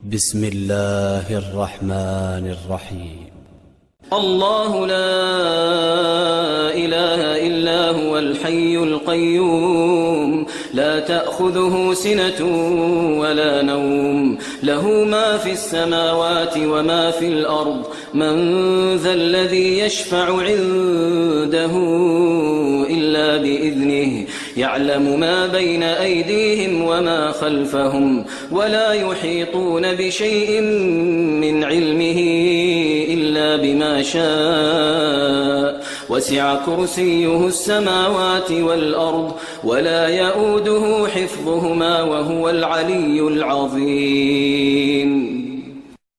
بسم الله الرحمن الرحيم. الله لا إله إلا هو الحي القيوم لا تأخذه سنة ولا نوم له ما في السماوات وما في الأرض من ذا الذي يشفع عنده إلا بإذنه يعلم ما بين أيديهم وما خلفهم ولا يحيطون بشيء من علمه إلا بما شاء وسع كرسيه السماوات والأرض ولا يؤوده حفظهما وهو العلي العظيم.